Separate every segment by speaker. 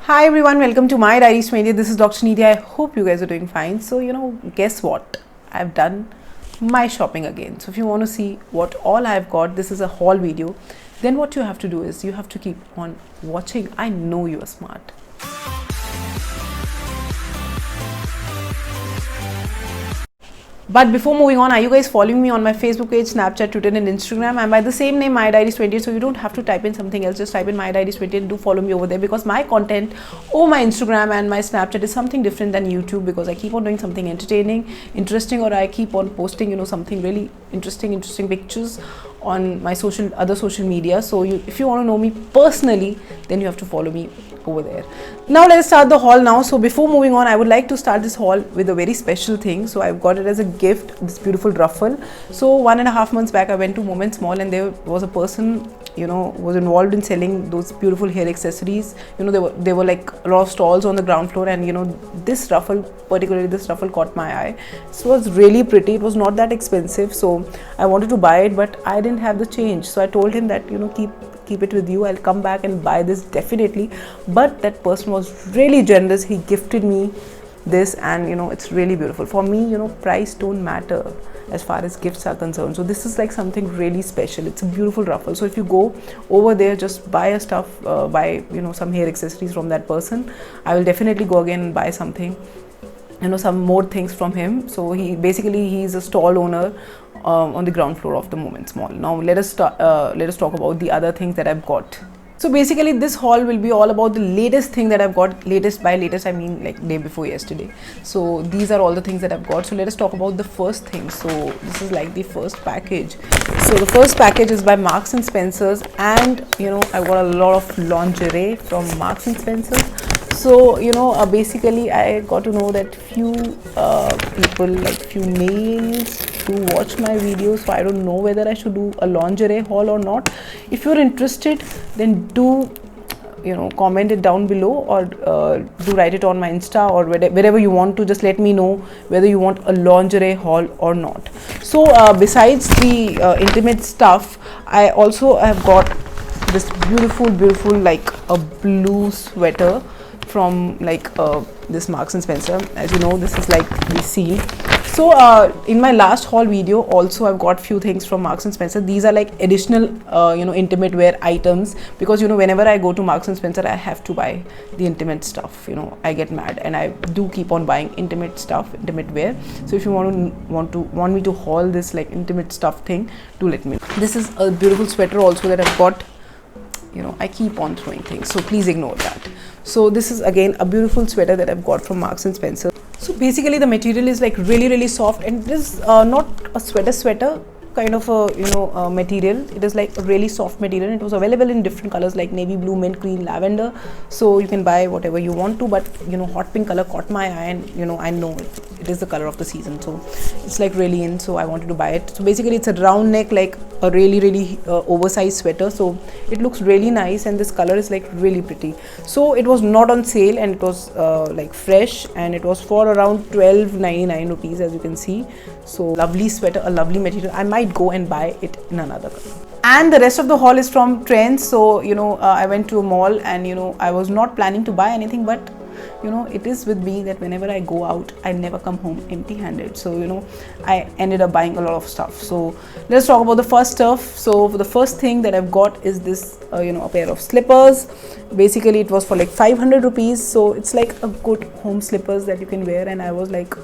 Speaker 1: Hi everyone, welcome to my Diaries 20. This is Dr. Nidhi. I hope you guys are doing fine. So, guess what? I've done my shopping again. So, if you want to see what all I've got, this is a haul video. Then, what you have to do is you have to keep on watching. I know you are smart. But before moving on, are you guys following me on my Facebook page, Snapchat, Twitter and Instagram? I'm by the same name, My Diaries 20, so you don't have to type in something else. Just type in My Diaries 20 and do follow me over there, because my content over my Instagram and my Snapchat is something different than YouTube, because I keep on doing something entertaining, interesting, or I keep on posting, something really interesting pictures on my other social media. So if you want to know me personally, then you have to follow me over there. Now let's start the haul now. So before moving on, I would like to start this haul with a very special thing. So I've got it as a gift, this beautiful ruffle. So 1.5 months back, I went to Moments Mall and there was a person was involved in selling those beautiful hair accessories. There were like a lot of stalls on the ground floor, and this ruffle, particularly this ruffle, caught my eye. It was really pretty. It was not that expensive, so I wanted to buy it, but I didn't have the change. So I told him that keep it with you, I'll come back and buy this definitely. But that person was really generous. He gifted me this, and it's really beautiful. For me, price don't matter as far as gifts are concerned. So this is like something really special. It's a beautiful ruffle. So if you go over there, just buy a stuff, buy some hair accessories from that person. I will definitely go again and buy something, some more things from him. So he's a stall owner on the ground floor of the Moments Mall. Now let us talk about the other things that I've got. So basically this haul will be all about the latest thing that I've got. Latest, by latest I mean like day before yesterday. So these are all the things that I've got. So let us talk about the first thing. So this is like the first package. So the first package is by Marks and Spencer's, and I got a lot of lingerie from Marks and Spencer's. So basically I got to know that few people, like few males, do watch my videos. So I don't know whether I should do a lingerie haul or not. If you're interested, then do comment it down below, or do write it on my Insta, or wherever you want to. Just let me know whether you want a lingerie haul or not. So besides the intimate stuff, I also have got this beautiful like a blue sweater from like this Marks and Spencer. As you know, this is like the seal. So in my last haul video also, I've got few things from Marks and Spencer. These are like additional intimate wear items, because whenever I go to Marks and Spencer, I have to buy the intimate stuff. I get mad and I do keep on buying intimate stuff, intimate wear. So if you want me to haul this like intimate stuff thing, do let me know. This is a beautiful sweater also that I've got. I keep on throwing things, so please ignore that. So this is again a beautiful sweater that I've got from Marks and Spencer. So basically the material is like really soft, and it is not a sweater kind of a material. It is like a really soft material. It was available in different colors like navy blue, mint green, lavender. So you can buy whatever you want to, but hot pink color caught my eye, and I know it is the color of the season, so it's like really in, so I wanted to buy it. So basically it's a round neck, like a really oversized sweater. So it looks really nice, and this color is like really pretty. So it was not on sale, and it was like fresh, and it was for around 12.99 rupees, as you can see. So lovely sweater, a lovely material. I might go and buy it in another color. And the rest of the haul is from Trends. So I went to a mall, and I was not planning to buy anything, but it is with me that whenever I go out, I never come home empty handed. So I ended up buying a lot of stuff. So let's talk about the first stuff. So for the first thing that I've got is this a pair of slippers. Basically it was for like 500 rupees. So it's like a good home slippers that you can wear, and I was like,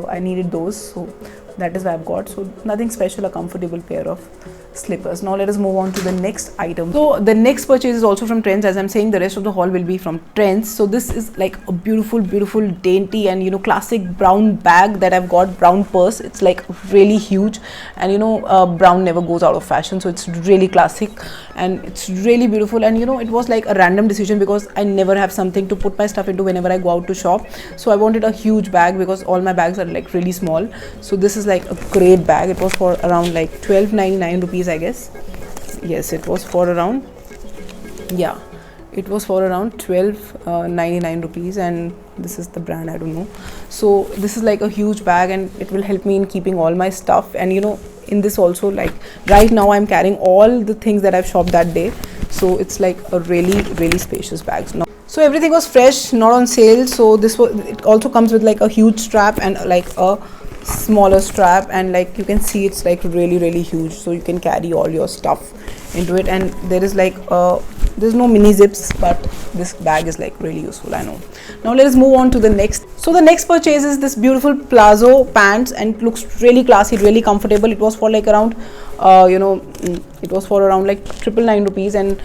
Speaker 1: I needed those, so that is what I've got. So nothing special, a comfortable pair of slippers. Now let us move on to the next item. So the next purchase is also from Trends. As I'm saying, the rest of the haul will be from Trends. So this is like a beautiful dainty and classic brown bag that I've got, brown purse. It's like really huge, and brown never goes out of fashion, so it's really classic and it's really beautiful. And it was like a random decision, because I never have something to put my stuff into whenever I go out to shop. So I wanted a huge bag, because all my bags are like really small. So this is like a great bag. It was for around like 12.99 rupees, I guess. Yes, it was for around, yeah, it was for around 12.99 rupees, and this is the brand, I don't know. So this is like a huge bag, and it will help me in keeping all my stuff. And in this also, like right now I'm carrying all the things that I've shopped that day. So it's like a really spacious bag. Now So everything was fresh, not on sale. So this was, it also comes with like a huge strap and like a smaller strap, and like you can see it's like really huge, so you can carry all your stuff into it. And there is like there's no mini zips, but this bag is like really useful, I know. Now let us move on to the next. So the next purchase is this beautiful palazzo pants, and it looks really classy, really comfortable. It was for like around it was for around like 999 rupees, and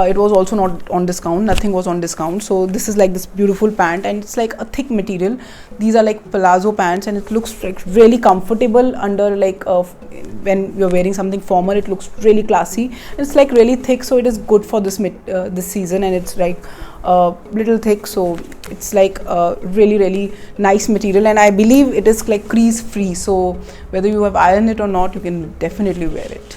Speaker 1: it was also not on discount, nothing was on discount. So this is like this beautiful pant, and it's like a thick material. These are like palazzo pants, and it looks like really comfortable under like when you're wearing something formal. It looks really classy. It's like really thick, so it is good for this this season, and it's like little thick, so it's like really nice material, and I believe it is like crease free, so whether you have ironed it or not, you can definitely wear it.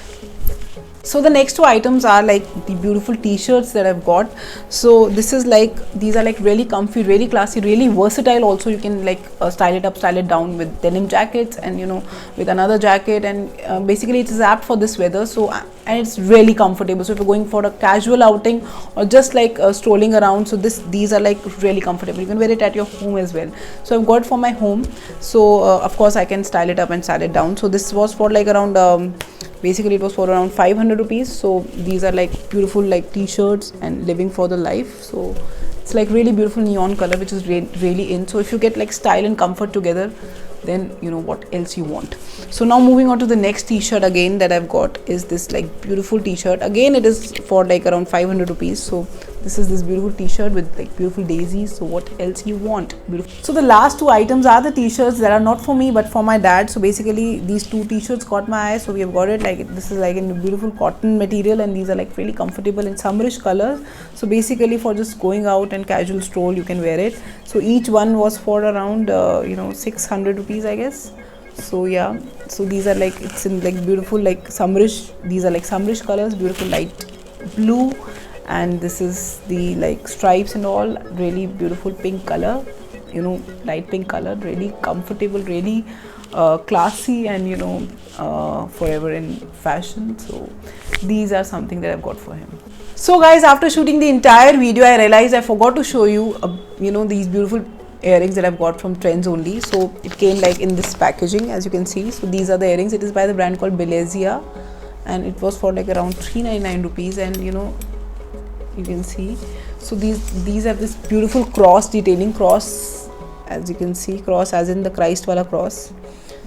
Speaker 1: So the next two items are like the beautiful t-shirts that I've got. So this is like, these are like really comfy, really classy, really versatile also. You can like style it up, style it down with denim jackets, and you know, with another jacket, and basically it is apt for this weather. So and it's really comfortable, so if you're going for a casual outing or just like strolling around, so these are like really comfortable. You can wear it at your home as well. So I've got for my home, so of course I can style it up and style it down. So this was for like around basically it was for around 500 rupees. So these are like beautiful like t-shirts and living for the life. So it's like really beautiful neon color, which is really in. So if you get like style and comfort together, then you know what else you want. So now moving on to the next t-shirt again that I've got is this like beautiful t-shirt. Again it is for like around 500 rupees. So this is this beautiful t-shirt with like beautiful daisies. So what else you want? Beautiful. So the last two items are the t-shirts that are not for me but for my dad. So basically these two t-shirts caught my eye, so we have got it. Like this is like in a beautiful cotton material, and these are like really comfortable in summerish colors. So basically for just going out and casual stroll, you can wear it. So each one was for around 600 rupees, I guess. So yeah, so these are like, it's in like beautiful like summerish, these are like summerish colors, beautiful light blue, and this is the like stripes and all, really beautiful pink color, you know, light pink color, really comfortable, really classy, and you know, forever in fashion. So these are something that I've got for him. So guys, after shooting the entire video, I realized I forgot to show you these beautiful earrings that I've got from Trends Only. So it came like in this packaging, as you can see. So these are the earrings. It is by the brand called Bellezia, and it was for like around 399 rupees, and you know, you can see. So these have this beautiful cross detailing, cross, as you can see, cross as in the Christ wala cross.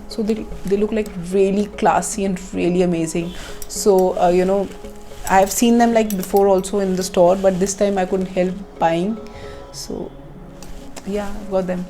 Speaker 1: So they look like really classy and really amazing. So I have seen them like before also in the store, but this time I couldn't help buying. So yeah, I've got them.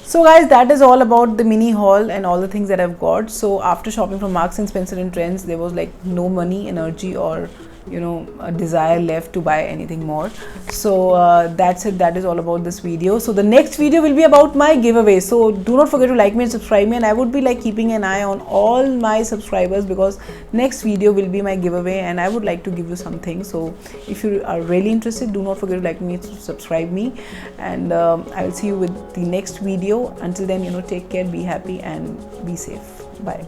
Speaker 1: So guys, that is all about the mini haul and all the things that I've got. So after shopping from Marks and Spencer and Trends, there was like no money, energy, or a desire left to buy anything more. So that's it. That is all about this video. So the next video will be about my giveaway. So do not forget to like me and subscribe me, and I would be like keeping an eye on all my subscribers, because next video will be my giveaway and I would like to give you something. So if you are really interested, do not forget to like me and subscribe me, and I will see you with the next video. Until then, take care, be happy and be safe. Bye.